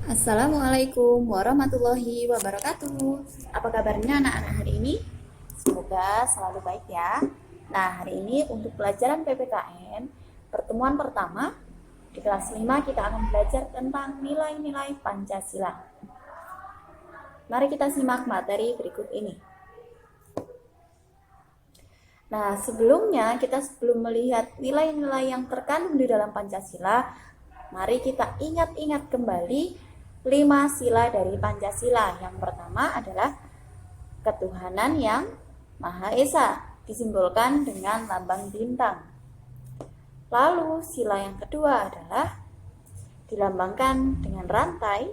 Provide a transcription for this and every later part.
Assalamualaikum warahmatullahi wabarakatuh. Apa kabarnya anak-anak hari ini? Semoga selalu baik ya. Nah, hari ini untuk pelajaran PPKN, pertemuan pertama di kelas 5 kita akan belajar tentang nilai-nilai Pancasila. Mari kita simak materi berikut ini. Nah, sebelumnya sebelum melihat nilai-nilai yang terkandung di dalam Pancasila, mari kita ingat-ingat kembali 5 sila dari Pancasila. Yang pertama adalah ketuhanan yang Maha Esa, disimbolkan dengan lambang bintang. Lalu sila yang kedua adalah dilambangkan dengan rantai,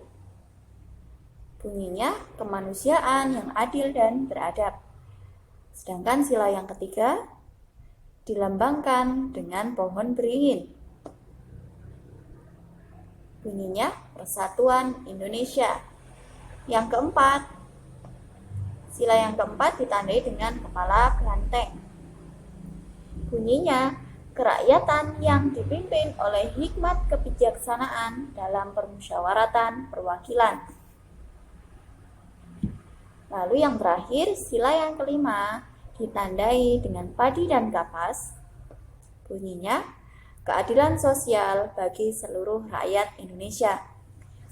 bunyinya kemanusiaan yang adil dan beradab. Sedangkan sila yang ketiga dilambangkan dengan pohon beringin, bunyinya Persatuan Indonesia. Yang keempat, sila yang keempat ditandai dengan kepala banteng, bunyinya kerakyatan yang dipimpin oleh hikmat kebijaksanaan dalam permusyawaratan perwakilan. Lalu yang terakhir, sila yang kelima ditandai dengan padi dan kapas, bunyinya keadilan sosial bagi seluruh rakyat Indonesia.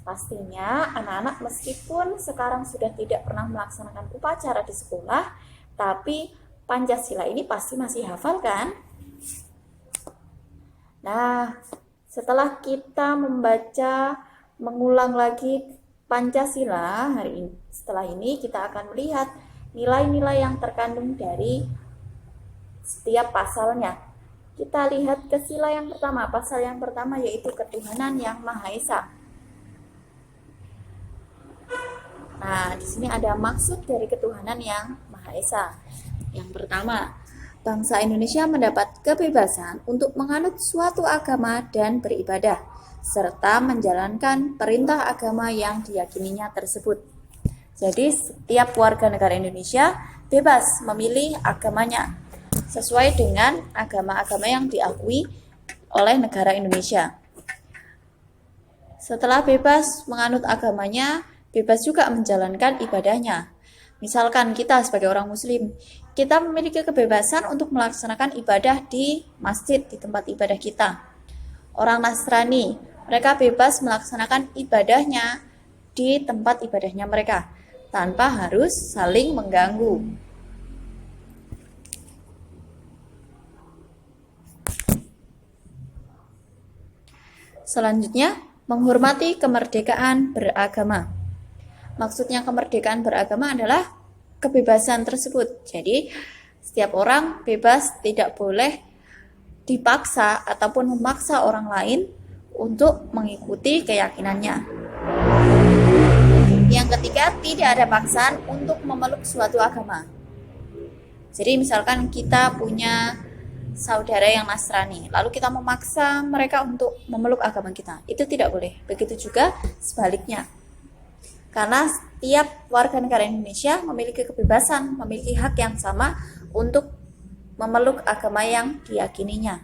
Pastinya anak-anak meskipun sekarang sudah tidak pernah melaksanakan upacara di sekolah, tapi Pancasila ini pasti masih hafal kan? Nah, setelah kita mengulang lagi Pancasila hari ini, setelah ini kita akan melihat nilai-nilai yang terkandung dari setiap pasalnya. Kita lihat ke sila yang pertama, pasal yang pertama yaitu ketuhanan yang Maha Esa. Nah, di sini ada maksud dari ketuhanan yang Maha Esa. Yang pertama, bangsa Indonesia mendapat kebebasan untuk menganut suatu agama dan beribadah, serta menjalankan perintah agama yang diyakininya tersebut. Jadi, setiap warga negara Indonesia bebas memilih agamanya sesuai dengan agama-agama yang diakui oleh negara Indonesia. Setelah bebas menganut agamanya, bebas juga menjalankan ibadahnya. Misalkan kita sebagai orang muslim, kita memiliki kebebasan untuk melaksanakan ibadah di masjid, di tempat ibadah kita. Orang Nasrani, mereka bebas melaksanakan ibadahnya di tempat ibadahnya mereka, tanpa harus saling mengganggu. Selanjutnya, menghormati kemerdekaan beragama. Maksudnya kemerdekaan beragama adalah kebebasan tersebut. Jadi, setiap orang bebas, tidak boleh dipaksa ataupun memaksa orang lain untuk mengikuti keyakinannya. Yang ketiga, tidak ada paksaan untuk memeluk suatu agama. Jadi, misalkan kita punya saudara yang Nasrani, lalu kita memaksa mereka untuk memeluk agama kita, itu tidak boleh. Begitu juga sebaliknya, karena setiap warga negara Indonesia memiliki kebebasan, memiliki hak yang sama untuk memeluk agama yang diyakininya.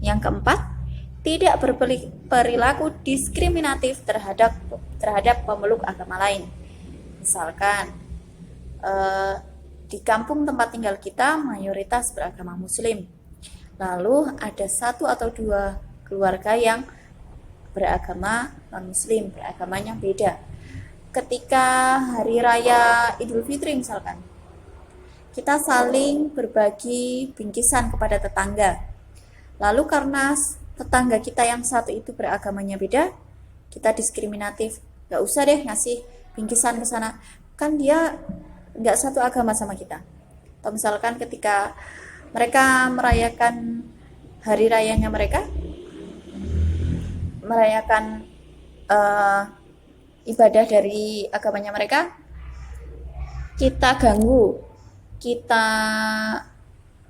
Yang keempat, tidak berperilaku diskriminatif terhadap pemeluk agama lain. Misalkan di kampung tempat tinggal kita mayoritas beragama Muslim. Lalu ada satu atau dua keluarga yang beragama non-Muslim, beragamanya beda. Ketika hari raya Idul Fitri misalkan, kita saling berbagi bingkisan kepada tetangga. Lalu karena tetangga kita yang satu itu beragamanya beda, kita diskriminatif. Gak usah deh ngasih bingkisan ke sana, kan dia nggak satu agama sama kita. Atau misalkan ketika mereka merayakan hari rayanya mereka, merayakan ibadah dari agamanya mereka, kita ganggu, kita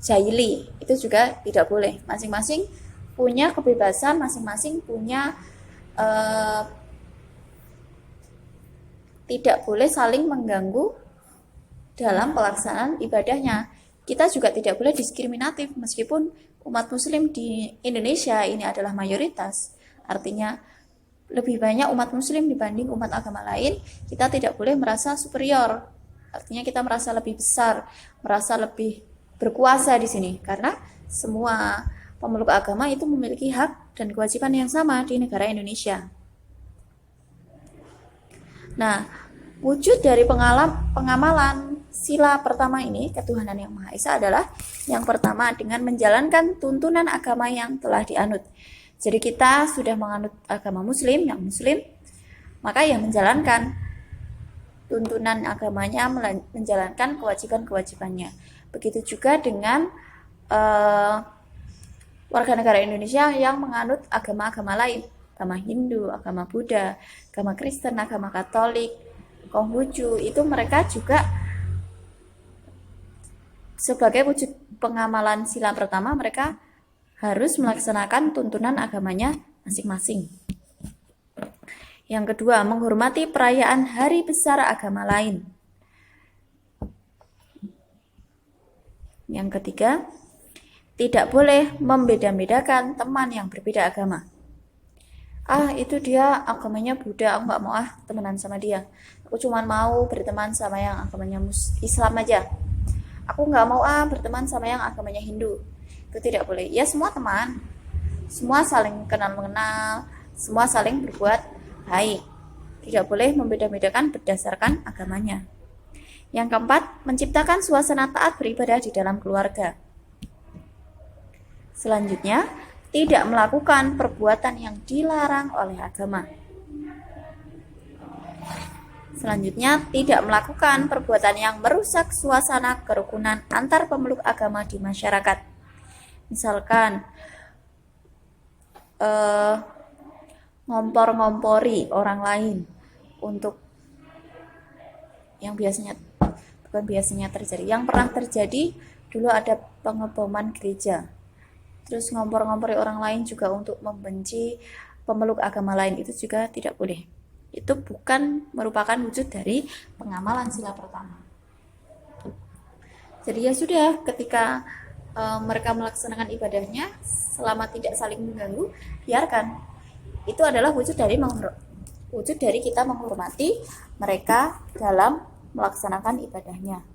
jahili, itu juga tidak boleh. Masing-masing punya kebebasan, masing-masing punya tidak boleh saling mengganggu dalam pelaksanaan ibadahnya. Kita juga tidak boleh diskriminatif meskipun umat muslim di Indonesia ini adalah mayoritas. Artinya lebih banyak umat muslim dibanding umat agama lain, kita tidak boleh merasa superior. Artinya kita merasa lebih besar, merasa lebih berkuasa di sini, karena semua pemeluk agama itu memiliki hak dan kewajiban yang sama di negara Indonesia. Nah, wujud dari pengamalan sila pertama ini, ketuhanan yang Maha Esa, adalah yang pertama dengan menjalankan tuntunan agama yang telah dianut. Jadi kita sudah menganut agama muslim, yang muslim, maka yang menjalankan tuntunan agamanya, menjalankan kewajiban-kewajibannya. Begitu juga dengan warga negara Indonesia yang menganut agama-agama lain, agama Hindu, agama Buddha, agama Kristen, agama Katolik, Konghucu, itu mereka juga sebagai wujud pengamalan sila pertama, mereka harus melaksanakan tuntunan agamanya masing-masing. Yang kedua, menghormati perayaan hari besar agama lain. Yang ketiga, tidak boleh membeda-bedakan teman yang berbeda agama. Itu dia agamanya Buddha, aku gak mau temenan sama dia. Aku cuma mau berteman sama yang agamanya Islam aja. Aku gak mau berteman sama yang agamanya Hindu. Itu tidak boleh. Ya, semua teman, semua saling kenal mengenal, semua saling berbuat baik. Tidak boleh membeda-bedakan berdasarkan agamanya. Yang keempat, menciptakan suasana taat beribadah di dalam keluarga. Selanjutnya, tidak melakukan perbuatan yang dilarang oleh agama. Selanjutnya, tidak melakukan perbuatan yang merusak suasana kerukunan antar pemeluk agama di masyarakat. Misalkan ngompor-ngompori orang lain untuk yang pernah terjadi dulu, ada pengeboman gereja, terus ngompor-ngompori orang lain juga untuk membenci pemeluk agama lain, itu juga tidak boleh. Itu bukan merupakan wujud dari pengamalan sila pertama. Jadi ya sudah, ketika mereka melaksanakan ibadahnya selama tidak saling mengganggu, biarkan. Itu adalah wujud dari kita menghormati mereka dalam melaksanakan ibadahnya.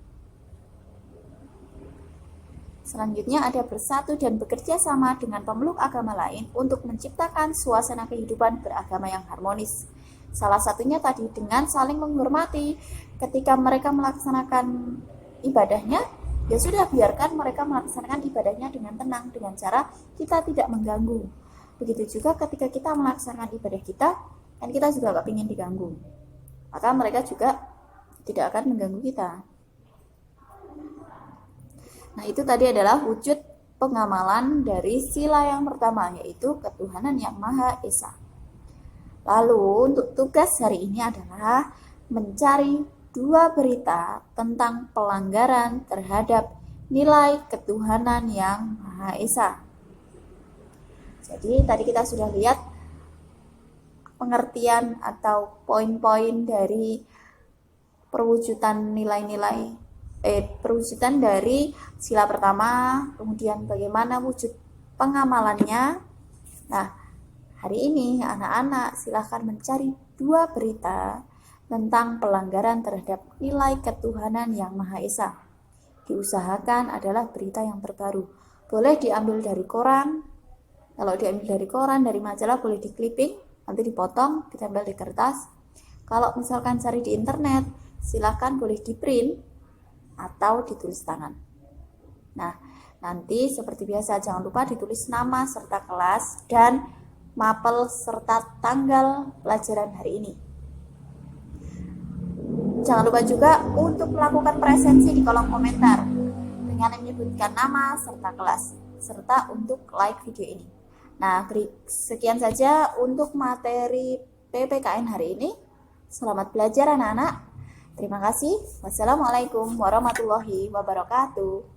Selanjutnya ada bersatu dan bekerja sama dengan pemeluk agama lain untuk menciptakan suasana kehidupan beragama yang harmonis. Salah satunya tadi dengan saling menghormati. Ketika mereka melaksanakan ibadahnya, ya sudah, biarkan mereka melaksanakan ibadahnya dengan tenang, dengan cara kita tidak mengganggu. Begitu juga ketika kita melaksanakan ibadah kita, kan kita juga gak ingin diganggu, maka mereka juga tidak akan mengganggu kita. Nah, itu tadi adalah wujud pengamalan dari sila yang pertama, yaitu ketuhanan yang Maha Esa. Lalu untuk tugas hari ini adalah mencari 2 berita tentang pelanggaran terhadap nilai ketuhanan yang Maha Esa. Jadi tadi kita sudah lihat pengertian atau poin-poin dari perwujudan nilai-nilai perwujudan dari sila pertama, kemudian bagaimana wujud pengamalannya. Nah, hari ini anak-anak silahkan mencari 2 berita tentang pelanggaran terhadap nilai ketuhanan yang Maha Esa. Diusahakan adalah berita yang terbaru. Boleh diambil dari koran. Kalau diambil dari koran, dari majalah, boleh di-clipping, nanti dipotong, ditempel di kertas. Kalau misalkan cari di internet, silakan boleh di-print atau ditulis tangan. Nah, nanti seperti biasa jangan lupa ditulis nama serta kelas dan mapel serta tanggal pelajaran hari ini. Jangan lupa juga untuk melakukan presensi di kolom komentar dengan menyebutkan nama serta kelas, serta untuk like video ini. Nah, sekian saja untuk materi PPKN hari ini. Selamat belajar anak-anak. Terima kasih. Wassalamualaikum warahmatullahi wabarakatuh.